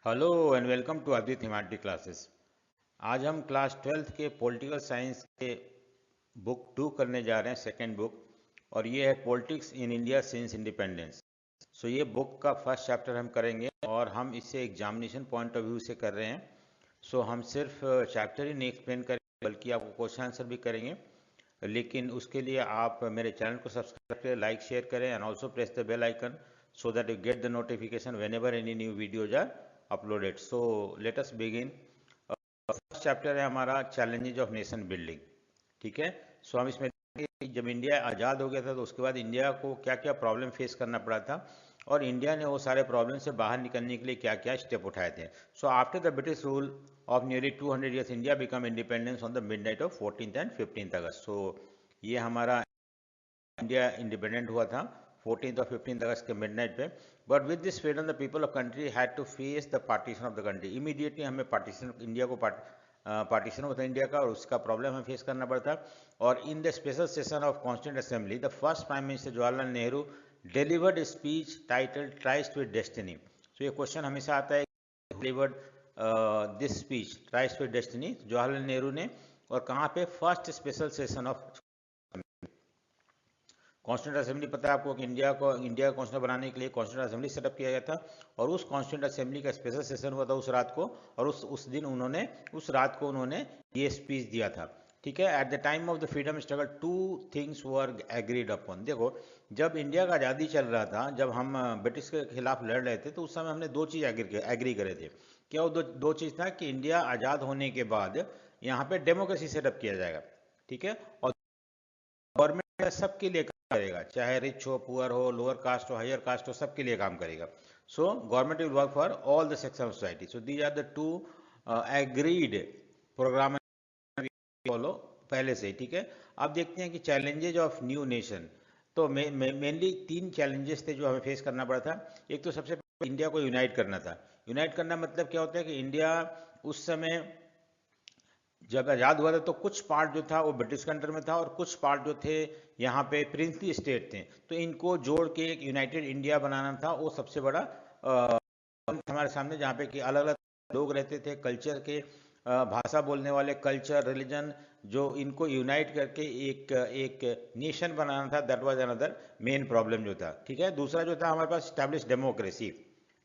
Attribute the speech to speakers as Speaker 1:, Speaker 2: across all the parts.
Speaker 1: Hello and welcome to Advit Himati classes. आज हम class 12th के पॉलिटिकल साइंस के बुक 2 करने जा रहे हैं, सेकेंड बुक, और ये है politics in India since independence. So ये बुक का फर्स्ट चैप्टर हम करेंगे और हम इसे एग्जामिनेशन पॉइंट ऑफ व्यू से कर रहे हैं। सो हम सिर्फ चैप्टर ही नहीं एक्सप्लेन करेंगे बल्कि आपको क्वेश्चन आंसर भी करेंगे, लेकिन उसके लिए आप मेरे चैनल को सब्सक्राइब करें, लाइक शेयर करें and also press the bell icon so that you get the notification whenever any new videos are uploaded. So let us begin. First chapter है हमारा चैलेंजेज ऑफ नेशन बिल्डिंग। ठीक है, सो हम इसमें जब India आज़ाद हो गया था तो उसके बाद इंडिया को क्या क्या प्रॉब्लम फेस करना पड़ा था और इंडिया ने वो सारे प्रॉब्लम से बाहर निकलने के लिए क्या क्या स्टेप उठाए थे। So after the British rule of nearly 200 years India become independence on the midnight of 14th and 15th अगस्त। सो ये हमारा इंडिया इंडिपेंडेंट हुआ था 14th और 15th अगस्त के मिडनाइट पे। But with this freedom the people of country had to face the partition of the country. Immediately हमें partition India को partition होता है इंडिया का और उसका प्रॉब्लम हमें फेस करना पड़ता। और in the special session of constituent assembly the first prime minister Jawaharlal Nehru delivered speech title tryst with destiny. तो ये क्वेश्चन हमेशा आता है, delivered this speech tryst with destiny Jawaharlal Nehru ने, और कहाँ पे? First special session of constituent assembly. पता है आपको कि इंडिया का कॉन्स्टिट्यूंट बनाने के लिए कॉन्स्टिट्यूंट असेंबली सेटअप किया गया था और उस कॉन्स्टिट्यूंट असेंबली का स्पेशल सेशन हुआ था उस रात को, और उस दिन उन्होंने ये स्पीच दिया था। ठीक है, at the time of the freedom struggle two things were agreed upon. देखो, जब इंडिया का आज़ादी चल रहा था, जब हम ब्रिटिश के खिलाफ लड़ रहे थे, तो उस समय हमने दो चीज़ एग्री करे थे। क्या वो दो चीज़ था कि इंडिया आज़ाद होने के बाद यहाँ पे डेमोक्रेसी सेटअप किया जाएगा। ठीक है, और गवर्नमेंट सबके लिए करेगा, चाहे रिच हो, पुअर हो, लोअर कास्ट हो, हायर कास्ट हो, सबके लिए काम करेगा। So government will work for all the section of society. So these are the two agreed program follow पहले से ही। ठीक है, अब देखते हैं कि चैलेंजेज ऑफ न्यू नेशन। तो मेनली तीन चैलेंजेस थे जो हमें फेस करना पड़ा था। एक तो सबसे पहले इंडिया को यूनाइट करना था। यूनाइट करना मतलब क्या होता है कि इंडिया उस समय जब आज़ाद हुआ था तो कुछ पार्ट जो था वो ब्रिटिश के अंडर में था और कुछ पार्ट जो थे यहाँ पे प्रिंसली स्टेट थे, तो इनको जोड़ के एक यूनाइटेड इंडिया बनाना था। वो सबसे बड़ा हमारे सामने, जहाँ पे कि अलग अलग लोग रहते थे, कल्चर के भाषा बोलने वाले, कल्चर, रिलीजन, जो इनको यूनाइट करके एक नेशन बनाना था। That was another main problem जो था। ठीक है, दूसरा जो था हमारे पास स्टैब्लिश डेमोक्रेसी।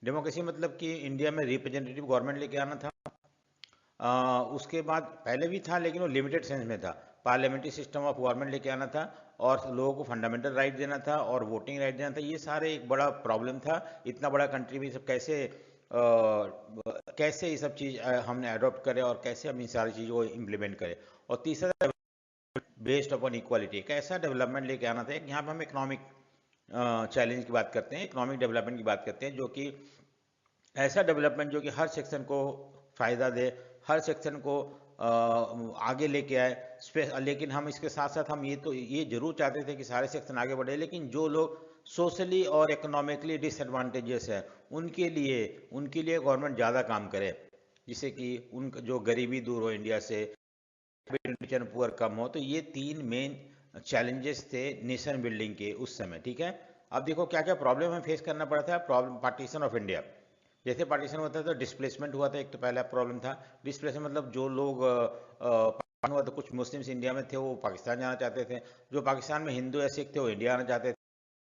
Speaker 1: डेमोक्रेसी मतलब कि इंडिया में रिप्रेजेंटेटिव गवर्नमेंट लेके आना था। उसके बाद पहले भी था लेकिन वो लिमिटेड सेंस में था। पार्लियामेंट्री सिस्टम ऑफ गवर्नमेंट लेके आना था और लोगों को फंडामेंटल राइट देना था और वोटिंग राइट देना था। ये सारे एक बड़ा प्रॉब्लम था। इतना बड़ा कंट्री में सब कैसे ये सब चीज़ हमने अडॉप्ट करे और कैसे हम इन सारी चीज़ों को इम्प्लीमेंट करें। और तीसरा बेस्ड अपॉन इक्वालिटी, एक ऐसा डेवलपमेंट लेके आना था। यहाँ पर हम इकोनॉमिक चैलेंज की बात करते हैं, इकोनॉमिक डेवलपमेंट की बात करते हैं, जो कि ऐसा डेवलपमेंट जो कि हर सेक्शन को फ़ायदा दे, हर सेक्शन को आगे लेके आए। लेकिन हम इसके साथ साथ हम ये जरूर चाहते थे कि सारे सेक्शन आगे बढ़े, लेकिन जो लोग सोशली और इकोनॉमिकली डिसएडवांटेजेस है उनके लिए गवर्नमेंट ज़्यादा काम करे, जिससे कि उन जो गरीबी दूर हो इंडिया से, पुअर कम हो। तो ये तीन मेन चैलेंजेस थे नेशन बिल्डिंग के उस समय। ठीक है, अब देखो क्या क्या प्रॉब्लम हमें फेस करना पड़ा था। प्रॉब्लम पार्टीशन ऑफ इंडिया, जैसे पार्टीशन होता था तो डिस्प्लेसमेंट हुआ था। एक तो पहला प्रॉब्लम था डिस्प्लेसमेंट, मतलब जो लोग पाकिस्तान हुआ तो कुछ मुस्लिम्स इंडिया में थे, वो पाकिस्तान जाना चाहते थे। जो पाकिस्तान में हिंदू या सिख थे वो इंडिया आना चाहते थे।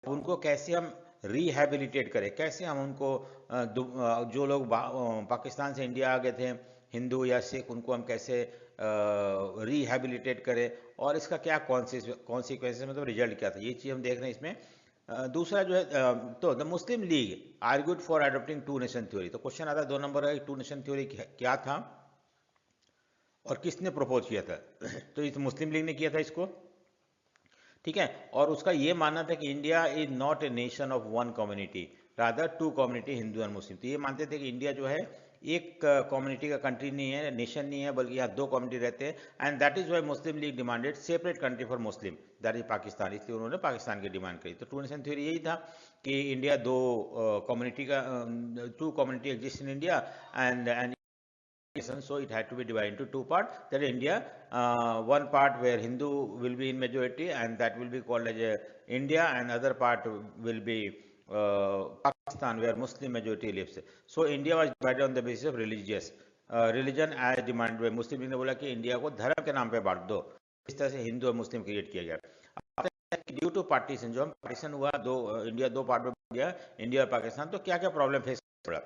Speaker 1: उनको कैसे हम रिहेबिलिटेट करें, कैसे हम उनको जो लोग पाकिस्तान से इंडिया आ गए थे, हिंदू या सिख, उनको हम कैसे रिहेबिलिटेट करें और इसका क्या कॉन्सिक्वेंसेस, मतलब रिजल्ट क्या था, ये चीज़ हम देख रहे हैं इसमें। दूसरा जो है तो the Muslim League argued for adopting two nation theory. तो क्वेश्चन आता है 2 नंबर का, टू नेशन थ्योरी क्या था और किसने प्रपोज किया था। तो इस मुस्लिम लीग ने किया था इसको। ठीक है, और उसका ये मानना था कि India is not a nation of one community, rather two community, Hindu and Muslim. तो ये मानते थे कि इंडिया जो है एक कम्युनिटी का कंट्री नहीं है, नेशन नहीं है, बल्कि यहाँ दो कम्युनिटी रहते हैं। And that is why Muslim League demanded separate country for Muslim, that is Pakistan. इसलिए उन्होंने पाकिस्तान की डिमांड करी। तो टू नेशन थ्योरी यही था कि इंडिया दो कम्युनिटी का, two community exist in India and so it had to be divided into two parts. That India, one part where Hindu will be in majority and that will be called as India, and other part will be Pakistan. Pakistan where Muslim majority lives. So India was divided on the basis of religion as demanded by Muslim. ने बोला कि India को धर्म के नाम पे बांट दो, इस तरह से हिंदू और मुस्लिम क्रिएट किया गया। ड्यू टू पार्टीशन, जो हम पार्टीशन हुआ, इंडिया दो पार्ट में बन गया, इंडिया और पाकिस्तान, तो क्या क्या प्रॉब्लम फेस पड़ा।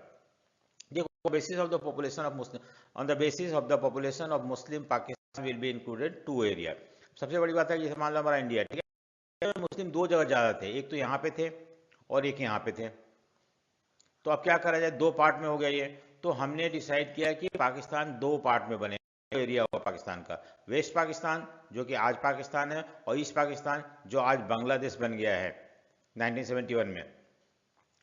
Speaker 1: देखो, basis of the population of Muslim, on the basis of the population of Muslim Pakistan will be included 2 area. सबसे बड़ी बात है, जैसे मान लो हमारा इंडिया, ठीक है, मुस्लिम 2 जगह ज्यादा थे, एक तो यहाँ पे थे और एक यहाँ पे थे। तो अब क्या करा जाए, 2 पार्ट में हो गया ये। तो हमने डिसाइड किया कि पाकिस्तान 2 पार्ट में बने। एरिया हुआ पाकिस्तान का, वेस्ट पाकिस्तान जो कि आज पाकिस्तान है, और ईस्ट पाकिस्तान जो आज बांग्लादेश बन गया है 1971 में,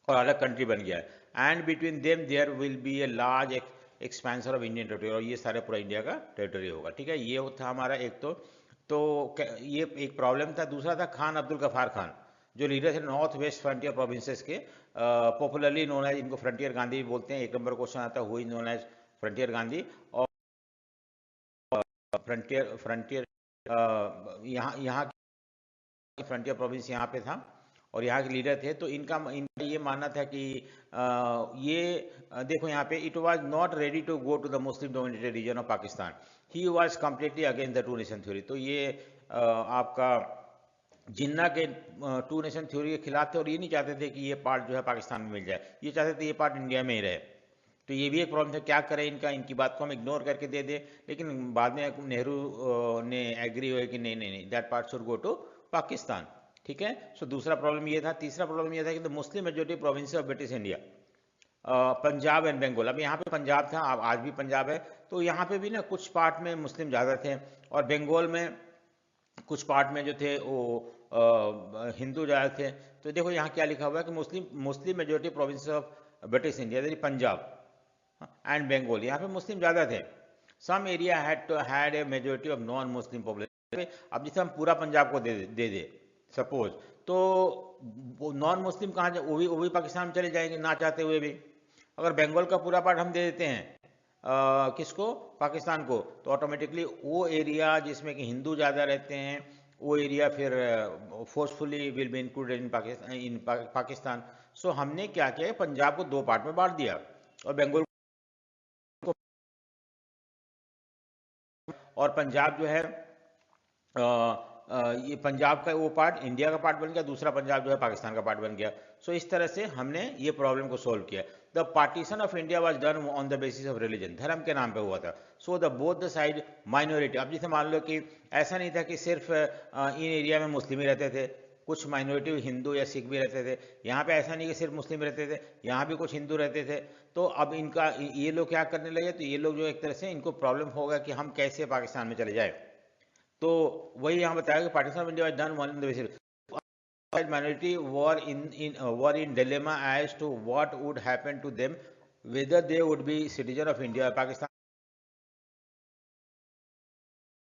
Speaker 1: और अलग कंट्री बन गया है। And between them there will be a large expansion of Indian territory, और ये सारे पूरा इंडिया का टेरिटरी होगा, ठीक है। ये था हमारा एक तो ये एक प्रॉब्लम था। दूसरा था खान अब्दुल गफार खान, जो लीडर थे नॉर्थ वेस्ट फ्रंटियर प्रोविंसेस के, पॉपुलरली नोन एज, इनको फ्रंटियर गांधी भी बोलते हैं। एक नंबर क्वेश्चन आता है, who is known as Frontier Gandhi. और फ्रंटियर यहाँ फ्रंटियर प्रोविंस यहाँ पे था और यहाँ के लीडर थे। तो इनका ये मानना था कि देखो यहाँ पे, it was not ready to go to the Muslim dominated region of Pakistan, he was completely against the 2 nation theory. तो ये आपका जिन्ना के 2 नेशन थ्योरी के खिलाफ थे, और ये नहीं चाहते थे कि ये पार्ट जो है पाकिस्तान में मिल जाए, ये चाहते थे ये पार्ट इंडिया में ही रहे। तो ये भी एक प्रॉब्लम था, क्या करें इनकी बात को हम इग्नोर करके दे दें। लेकिन बाद में नेहरू ने एग्री हुए कि नहीं, that part should go to Pakistan, ठीक है। सो दूसरा प्रॉब्लम ये था। तीसरा प्रॉब्लम ये था कि the Muslim majority province of British India, Punjab and Bengal. अब यहाँ पे पंजाब था, अब आज भी पंजाब है, तो यहाँ पे भी ना कुछ पार्ट में मुस्लिम ज़्यादा थे, और बंगाल में कुछ पार्ट में जो थे वो हिंदू ज़्यादा थे। तो देखो यहाँ क्या लिखा हुआ है कि Muslim majority province of British India, Punjab and Bengal, यहाँ पे मुस्लिम ज़्यादा थे। Some area had a majority of non Muslim population. अब जैसे हम पूरा पंजाब को दे सपोज, तो नॉन मुस्लिम कहाँ जाए, वो भी पाकिस्तान में चले जाएंगे ना चाहते हुए भी। अगर बंगाल का पूरा पार्ट हम दे देते हैं किसको, पाकिस्तान को, तो ऑटोमेटिकली वो एरिया जिसमें कि हिंदू ज़्यादा रहते हैं, वो एरिया फिर forcefully will be included in Pakistan. So हमने क्या किया, पंजाब को 2 पार्ट में बांट दिया और बंगाल, और पंजाब जो है ये पंजाब का वो पार्ट इंडिया का पार्ट बन गया, दूसरा पंजाब जो है पाकिस्तान का पार्ट बन गया। सो इस तरह से हमने ये प्रॉब्लम को सोल्व किया। The partition of India was done on the basis of religion, धर्म के नाम पे हुआ था। So the both the side minority, अब जैसे मान लो कि ऐसा नहीं था कि सिर्फ इन एरिया में मुस्लिम ही रहते थे, कुछ माइनॉरिटी हिंदू या सिख भी रहते थे। यहाँ पे ऐसा नहीं कि सिर्फ मुस्लिम रहते थे, यहाँ भी कुछ हिंदू रहते थे। तो अब ये लोग क्या करने लगे, तो ये लोग जो एक तरह से इनको प्रॉब्लम होगा कि हम कैसे पाकिस्तान में चले जाए। तो वही यहाँ बताया कि partition of India was done on the basis minority were in dilemma as to what would happen to them, whether they would be citizen of India Pakistan.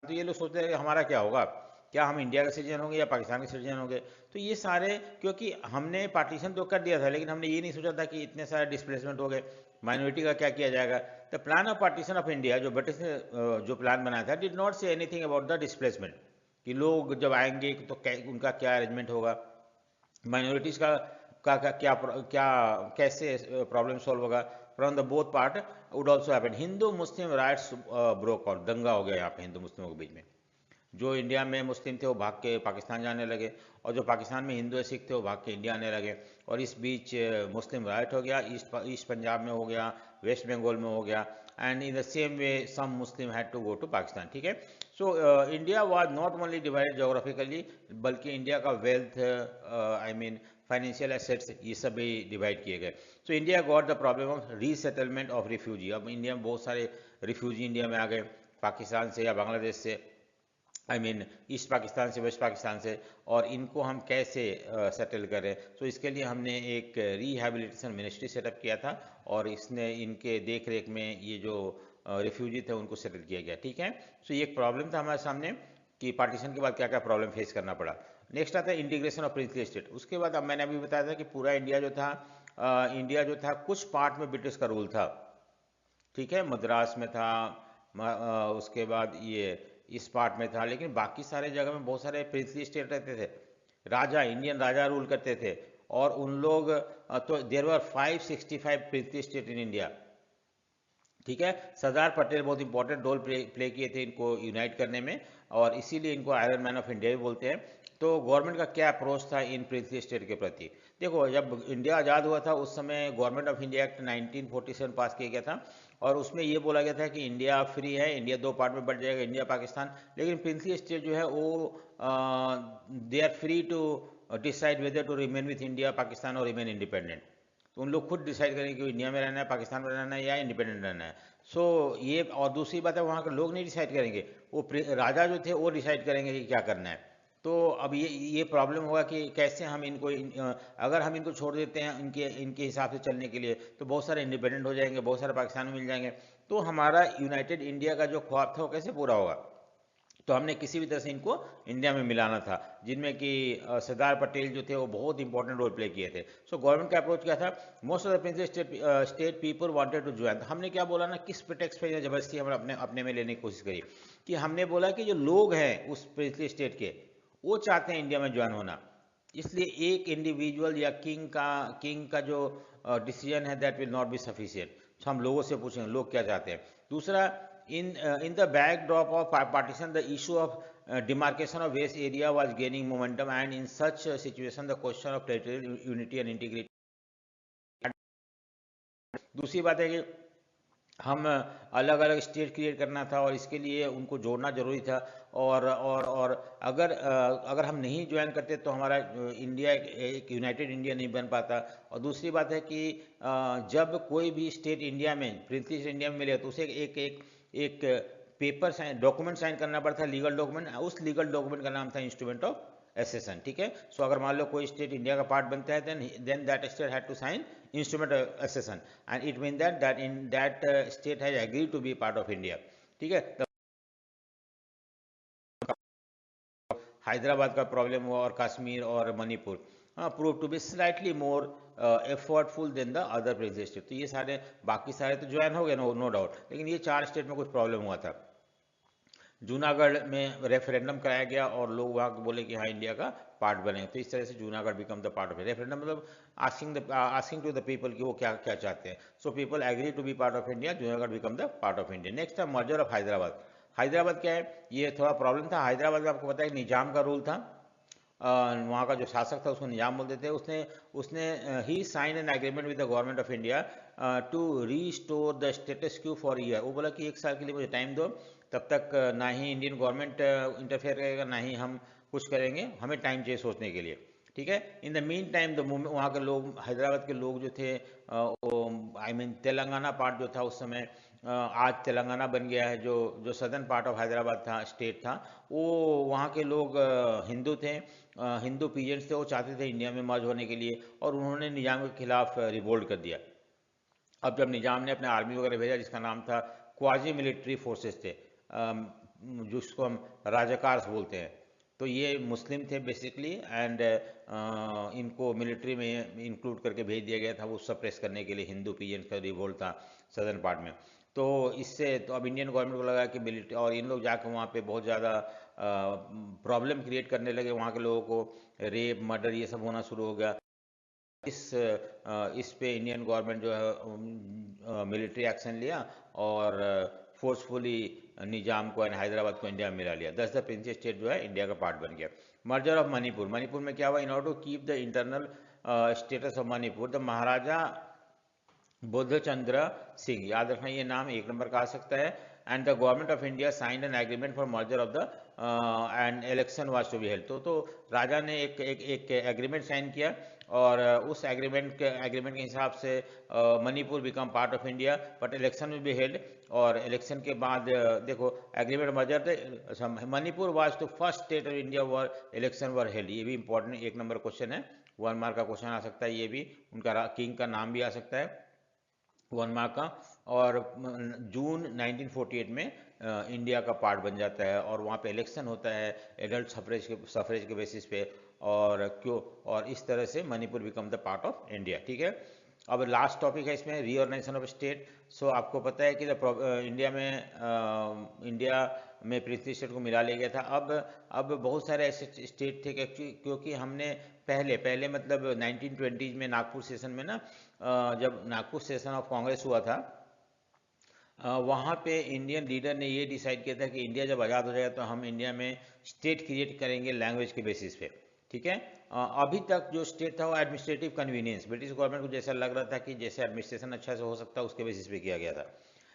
Speaker 1: तो ये लोग सोचते हैं कि हमारा क्या होगा, क्या हम इंडिया का सिटीजन होंगे या पाकिस्तान के सिटीजन होंगे। तो ये सारे, क्योंकि हमने पार्टीशन तो कर दिया था, लेकिन हमने ये नहीं सोचा था कि इतने सारे डिस्प्लेसमेंट हो गए, माइनॉरिटी का क्या किया जाएगा। The plan of partition of India, जो ब्रिटिश ने जो प्लान बनाया था, did not say anything about the displacement, कि लोग जब आएंगे तो उनका क्या अरेंजमेंट होगा, माइनॉरिटीज का क्या कैसे प्रॉब्लम सॉल्व होगा। From the both part would also happen. Hindu Muslim rights broke out, दंगा हो गया यहाँ पे हिंदू मुस्लिमों के बीच में। जो इंडिया में मुस्लिम थे वो भाग के पाकिस्तान जाने लगे, और जो पाकिस्तान में हिंदू सिख थे वो भाग के इंडिया आने लगे, और इस बीच मुस्लिम राइट हो गया, ईस्ट पंजाब में हो गया, वेस्ट बंगाल में हो गया, and in the same way some Muslim had to go to Pakistan, ठीक है। So India was not only divided geographically, बल्कि इंडिया का wealth, I mean financial assets, ये सब भी डिवाइड किए गए। So India got the problem of resettlement of refugee. अब इंडिया में बहुत सारे रिफ्यूजी इंडिया में आ गए, पाकिस्तान से या बांग्लादेश से, आई मीन ईस्ट पाकिस्तान से, वेस्ट पाकिस्तान से, और इनको हम कैसे सेटल करें। तो इसके लिए हमने एक रिहैबिलिटेशन मिनिस्ट्री सेटअप किया था, और इसने इनके देख रेख में ये जो रिफ्यूजी थे उनको सेटल किया गया, ठीक है। सो ये एक प्रॉब्लम था हमारे सामने कि पार्टीशन के बाद क्या क्या प्रॉब्लम फेस करना पड़ा। नेक्स्ट आता है इंटीग्रेशन ऑफ प्रिंसली स्टेट। उसके बाद अब मैंने अभी बताया था कि पूरा इंडिया जो था कुछ पार्ट में ब्रिटिश का रूल था, ठीक है, मद्रास में था, उसके बाद ये इस पार्ट में था, लेकिन बाकी सारे जगह में बहुत सारे प्रिंसली स्टेट रहते थे, इंडियन राजा रूल करते थे, और उन लोग तो there were 565 princely state in India, ठीक है। सरदार पटेल बहुत इंपॉर्टेंट रोल प्ले किए थे इनको यूनाइट करने में, और इसीलिए इनको आयरन मैन ऑफ इंडिया भी बोलते हैं। तो गवर्नमेंट का क्या अप्रोच था इन प्रिंसली स्टेट के प्रति? देखो, जब इंडिया आज़ाद हुआ था उस समय गवर्नमेंट ऑफ इंडिया एक्ट 1947 पास किया गया था, और उसमें ये बोला गया था कि इंडिया फ्री है, इंडिया दो पार्ट में बट जाएगा, इंडिया पाकिस्तान। लेकिन प्रिंसली स्टेट जो है वो they are free to decide whether to remain with India Pakistan और रिमेन इंडिपेंडेंट। तो उन लोग खुद डिसाइड करेंगे कि इंडिया में रहना है, पाकिस्तान में रहना है, या इंडिपेंडेंट रहना है। सो ये, और दूसरी बात है वहाँ के लोग नहीं डिसाइड करेंगे, वो राजा जो थे वो डिसाइड करेंगे कि क्या करना है। तो अब ये प्रॉब्लम होगा कि कैसे हम इनको अगर हम इनको छोड़ देते हैं इनके इनके हिसाब से चलने के लिए, तो बहुत सारे इंडिपेंडेंट हो जाएंगे, बहुत सारे पाकिस्तान में मिल जाएंगे, तो हमारा यूनाइटेड इंडिया का जो ख्वाब था वो कैसे पूरा होगा? तो हमने किसी भी तरह से इनको इंडिया में मिलाना था, जिनमें कि सरदार पटेल जो थे वो बहुत इंपॉर्टेंट रोल प्ले किए थे। सो गवर्नमेंट का अप्रोच क्या था? Most of the princely state people wanted to join. तो हमने क्या बोला ना, किस प्रिटेक्स्ट पे जबरदस्ती हम अपने में लेने की कोशिश करी, कि हमने बोला कि जो लोग हैं उस प्रिंसली स्टेट के, वो चाहते हैं इंडिया में ज्वाइन होना। इसलिए एक इंडिविजुअल या किंग का जो डिसीजन है that will not be sufficient. तो हम लोगों से पूछेंगे लोग क्या चाहते हैं। दूसरा, in the backdrop of partition, the issue of demarcation of vast area was gaining momentum, and in such a situation the question of territorial unity and integrity। दूसरी बात है कि हम अलग अलग स्टेट क्रिएट करना था, और इसके लिए उनको जोड़ना जरूरी था। और अगर हम नहीं ज्वाइन करते तो हमारा इंडिया एक यूनाइटेड इंडिया नहीं बन पाता। और दूसरी बात है कि जब कोई भी स्टेट इंडिया में, प्रिंसली इंडिया में मिले, तो उसे एक एक एक पेपर साइन, डॉक्यूमेंट साइन करना पड़ता है, लीगल डॉक्यूमेंट। उस लीगल डॉक्यूमेंट का नाम था इंस्ट्रूमेंट ऑफ एसेशन, ठीक है। सो अगर मान लो कोई स्टेट इंडिया का पार्ट बनता है, then that state had to sign instrument accession, and it means that in that state has agreed to be part of India, ठीक है। हैदराबाद का प्रॉब्लम हुआ, और कश्मीर और Manipur prove to be slightly more effortful than the other princely state. तो ये सारे, बाकी सारे तो ज्वाइन हो गए, नो डाउट, लेकिन ये 4 स्टेट में कुछ प्रॉब्लम हुआ था। जूनागढ़ में रेफरेंडम कराया गया, और लोग वहाँ बोले कि हाँ इंडिया का पार्ट बने। तो इस तरह से Junagadh become the part of referendum, मतलब आस्किंग टू द पीपल कि वो क्या क्या चाहते हैं। So people agree to be part of India, Junagadh become the part of India. Next था मर्जर ऑफ हैदराबाद। हैदराबाद क्या है, ये थोड़ा प्रॉब्लम था। हैदराबाद में आपको पता है निजाम का रूल था, वहाँ का जो शासक था उसको निजाम बोलते थे। उसने उसने ही sign an agreement with the government of India to restore the status quo for year. वो बोला कि 1 साल के लिए मुझे टाइम दो, तब तक ना ही इंडियन गवर्नमेंट इंटरफेयर करेगा, ना ही हम कुछ करेंगे, हमें टाइम चाहिए सोचने के लिए, ठीक है। In the mean time the movement, वहाँ के लोग, हैदराबाद के लोग जो थे, आई मीन तेलंगाना पार्ट जो था उस समय, आज तेलंगाना बन गया है, जो जो सदर्न पार्ट ऑफ हैदराबाद था, स्टेट था, वो वहाँ के लोग हिंदू थे, हिंदू पीजेंट्स थे, वो चाहते थे इंडिया में मर्ज होने के लिए, और उन्होंने निजाम के खिलाफ रिवोल्ट कर दिया। अब जब निजाम ने अपने आर्मी वगैरह भेजा, जिसका नाम था क्वाजी मिलिट्री फोर्सेस थे, जिसको हम राजाकार्स बोलते हैं, तो ये मुस्लिम थे बेसिकली, एंड इनको मिलिट्री में इंक्लूड करके भेज दिया गया था, वो सप्रेस करने के लिए। हिंदू पीजेंट्स का रिवोल्ट था सदर्न पार्ट में। तो इससे तो अब इंडियन गवर्नमेंट को लगा कि मिलिट्री, और इन लोग जाकर वहाँ पे बहुत ज़्यादा प्रॉब्लम क्रिएट करने लगे, वहाँ के लोगों को रेप मर्डर ये सब होना शुरू हो गया। इस पे इंडियन गवर्नमेंट जो है मिलिट्री एक्शन लिया, और फोर्सफुली निजाम को एंड हैदराबाद को इंडिया में मिला लिया। दस द प्रिंसली स्टेट जो है इंडिया का पार्ट बन गया। Merger of Manipur. मणिपुर में क्या हुआ? In order to keep the internal status of Manipur, the Maharaja Budhachandra Singh, याद रखना ये नाम 1 नंबर का आ सकता है, and the government of India signed an agreement for merger of the and election was to be held. तो राजा ने एक एग्रीमेंट साइन किया, और उस एग्रीमेंट के हिसाब से Manipur become part of India, but election will be held. और इलेक्शन के बाद देखो एग्रीमेंट मर्जर थे, Manipur was to first state of India where election were held. ये भी इंपॉर्टेंट 1 नंबर क्वेश्चन है, 1 मार्क का क्वेश्चन आ सकता है। ये भी उनका किंग का नाम भी आ सकता है, 1 मार्क का। और जून 1948 में इंडिया का पार्ट बन जाता है, और वहाँ पे इलेक्शन होता है एडल्ट सफरेज के बेसिस पे, और इस तरह से Manipur become the part of India, ठीक है। अब लास्ट टॉपिक है इसमें, रीऑर्गेनाइजेशन ऑफ स्टेट। सो आपको पता है कि इंडिया में इंडिया में प्रिंसली स्टेट को मिला लिया गया था। अब बहुत सारे ऐसे स्टेट थे क्योंकि हमने पहले पहले मतलब 1920s में नागपुर सेशन में ना, जब नागपुर सेशन ऑफ कांग्रेस हुआ था, वहाँ पे इंडियन लीडर ने ये डिसाइड किया था कि इंडिया जब आज़ाद हो जाएगा तो हम इंडिया में स्टेट क्रिएट करेंगे लैंग्वेज के बेसिस पे। ठीक है। अभी तक जो स्टेट था वो एडमिनिस्ट्रेटिव कन्वीनियंस, ब्रिटिश गवर्नमेंट को जैसा लग रहा था कि जैसे एडमिनिस्ट्रेशन अच्छा से हो सकता है उसके बेसिस पे किया गया था।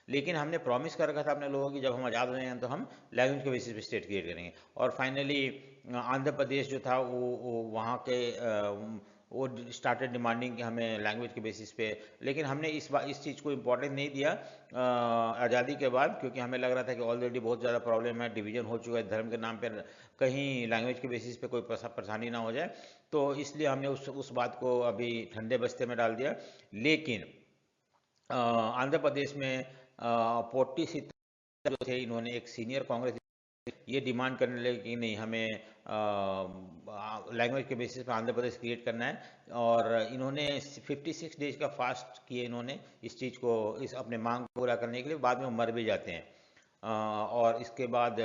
Speaker 1: लेकिन हमने प्रॉमिस कर रखा था अपने लोगों की जब हम आज़ाद हो जाएंगे तो हम लैंग्वेज के बेसिस पे स्टेट क्रिएट करेंगे। और फाइनली आंध्र प्रदेश जो था वो वहाँ के वो स्टार्टेड डिमांडिंग कि हमें लैंग्वेज के बेसिस पे। लेकिन हमने इस चीज़ को इम्पोर्टेंस नहीं दिया आज़ादी के बाद, क्योंकि हमें लग रहा था कि ऑलरेडी बहुत ज़्यादा प्रॉब्लम है, डिवीजन हो चुका है धर्म के नाम पर, कहीं लैंग्वेज के बेसिस पे कोई परेशानी ना हो जाए। तो इसलिए हमने उस बात को अभी ठंडे बस्ते में डाल दिया। लेकिन आंध्र प्रदेश में पोट्टी सीता जो थे, इन्होंने एक सीनियर कांग्रेस ये डिमांड करने लगे कि नहीं, हमें लैंग्वेज के बेसिस पर आंध्र प्रदेश क्रिएट करना है। और इन्होंने 56 डेज का फास्ट किए इन्होंने इस चीज़ को, इस अपने मांग को पूरा करने के लिए। बाद में वो मर भी जाते हैं। और इसके बाद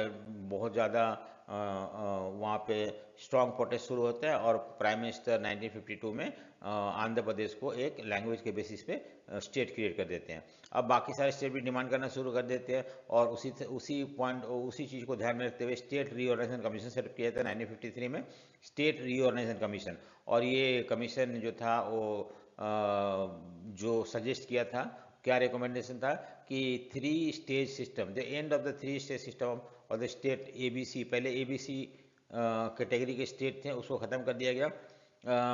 Speaker 1: बहुत ज़्यादा वहाँ पे स्ट्रॉन्ग प्रोटेस्ट शुरू होता है और प्राइम मिनिस्टर 1952 में आंध्र प्रदेश को एक लैंग्वेज के बेसिस पे स्टेट क्रिएट कर देते हैं। अब बाकी सारे स्टेट भी डिमांड करना शुरू कर देते हैं और उसी चीज़ को ध्यान में रखते हुए स्टेट रीऑर्गेनाइजेशन कमीशन सेटअप किया था 1953 में, स्टेट रीऑर्गेनाइजेशन कमीशन। और ये कमीशन जो था वो जो सजेस्ट किया था, क्या रिकमेंडेशन था कि 3 stage system, the end of the 3 stage system और द स्टेट ABC, पहले ABC कैटेगरी के स्टेट थे उसको ख़त्म कर दिया गया।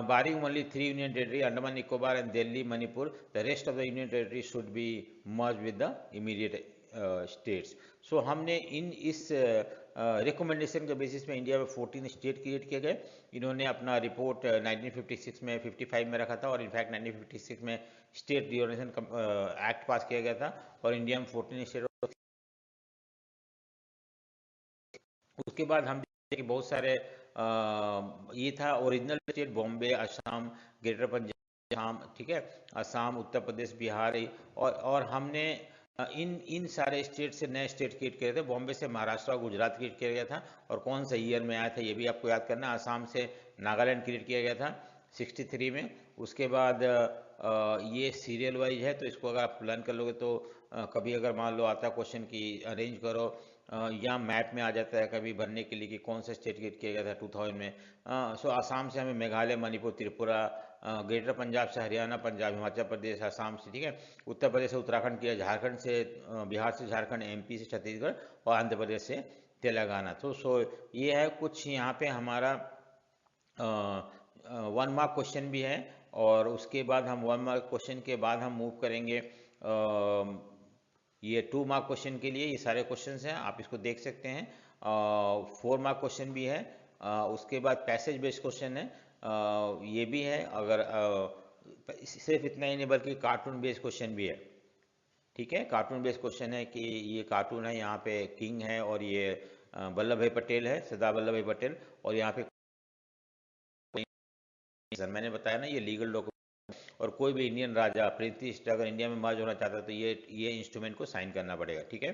Speaker 1: Barring only 3 union territory, Andaman Nicobar and Delhi Manipur, the rest of the union territory should be merge with the immediate states. So हमने इस रिकमेंडेशन के बेसिस पे इंडिया में 14 स्टेट क्रिएट किए गए। इन्होंने अपना रिपोर्ट 1956 में 55 में रखा था और इनफैक्ट 1956 में स्टेट रिऑर्गेनाइजेशन एक्ट पास किया गया था और इंडिया में 14 स्टेट। उसके बाद हम देखते कि बहुत सारे ये था original state Bombay, Assam, greater Punjab, ठीक है, असम, उत्तर प्रदेश, बिहार। और हमने इन सारे स्टेट से नए स्टेट क्रिएट किए थे। बॉम्बे से महाराष्ट्र और गुजरात क्रिएट किया गया था। और कौन सा ईयर में आया था ये भी आपको याद करना। असम से नागालैंड क्रिएट किया गया था 63 में। उसके बाद ये सीरियल वाइज है तो इसको अगर आप लर्न कर लोगे तो कभी अगर मान लो आता क्वेश्चन की अरेंज करो या मैप में आ जाता है कभी भरने के लिए कि कौन सा स्टेट क्रिएट किया गया था 2000 में। सो आसाम से हमें मेघालय, मणिपुर, त्रिपुरा, ग्रेटर पंजाब से हरियाणा, पंजाब, हिमाचल प्रदेश, आसाम से, ठीक है, उत्तर प्रदेश से उत्तराखंड किया, झारखंड से बिहार से झारखंड, MP से छत्तीसगढ़ और आंध्र प्रदेश से तेलंगाना। तो सो ये है कुछ यहाँ पे हमारा 1 मार्क क्वेश्चन भी है। और उसके बाद हम 1 मार्क क्वेश्चन के बाद हम मूव करेंगे ये 2 मार्क क्वेश्चन के लिए। ये सारे क्वेश्चंस हैं, आप इसको देख सकते हैं। 4 मार्क क्वेश्चन भी है। उसके बाद पैसेज बेस्ड क्वेश्चन है, ये भी है। अगर सिर्फ इतना ही नहीं बल्कि कार्टून बेस्ड क्वेश्चन भी है। ठीक है, कार्टून बेस्ड क्वेश्चन है कि ये कार्टून है, यहाँ पे किंग है और ये वल्लभ भाई पटेल है, सरदार वल्लभ भाई पटेल। और यहाँ पे मैंने बताया ना ये लीगल डॉक्यूमेंट, और कोई भी इंडियन राजा प्रिंस अगर इंडिया में मर्ज होना चाहता है तो ये इंस्ट्रूमेंट को साइन करना पड़ेगा। ठीक है।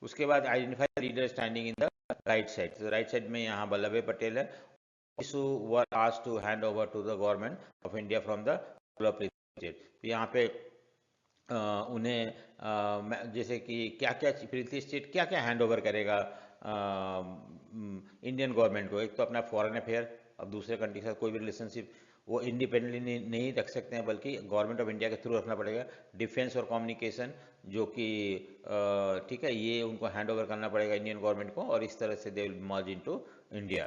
Speaker 1: उसके बाद identify leader standing in the right side. तो राइट साइड में यहाँ वल्लभ भाई पटेल है, were asked to hand over to the government of India from the prince. तो यहाँ पे उन्हें जैसे कि क्या क्या प्रिंस स्टेट क्या क्या हैंड ओवर करेगा इंडियन गवर्नमेंट को। एक तो अपना फॉरेन अफेयर, अब दूसरे कंट्री के साथ कोई भी रिलेशनशिप वो इंडिपेंडेंटली नहीं रख सकते हैं बल्कि गवर्नमेंट ऑफ इंडिया के थ्रू रखना पड़ेगा। डिफेंस और कम्युनिकेशन जो कि ठीक है, ये उनको हैंड ओवर करना पड़ेगा इंडियन गवर्नमेंट को, और इस तरह से they will merge into India.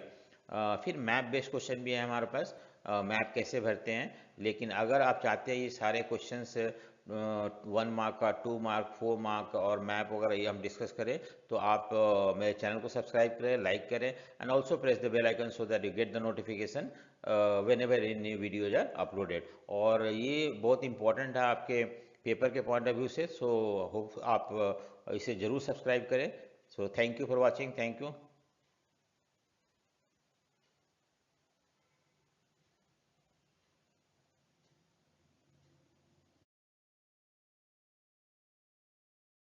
Speaker 1: फिर मैप बेस्ड क्वेश्चन भी है हमारे पास, मैप कैसे भरते हैं। लेकिन अगर आप चाहते हैं ये सारे क्वेश्चंस 1 मार्क का, 2 मार्क, 4 मार्क और मैप वगैरह ये हम डिस्कस करें तो आप मेरे चैनल को सब्सक्राइब करें, लाइक करें and also press the bell icon so that you get the notification whenever any new videos are uploaded. और ये बहुत इंपॉर्टेंट है आपके पेपर के पॉइंट ऑफ व्यू से। सो होप आप इसे ज़रूर सब्सक्राइब करें। So thank you for watching, thank you.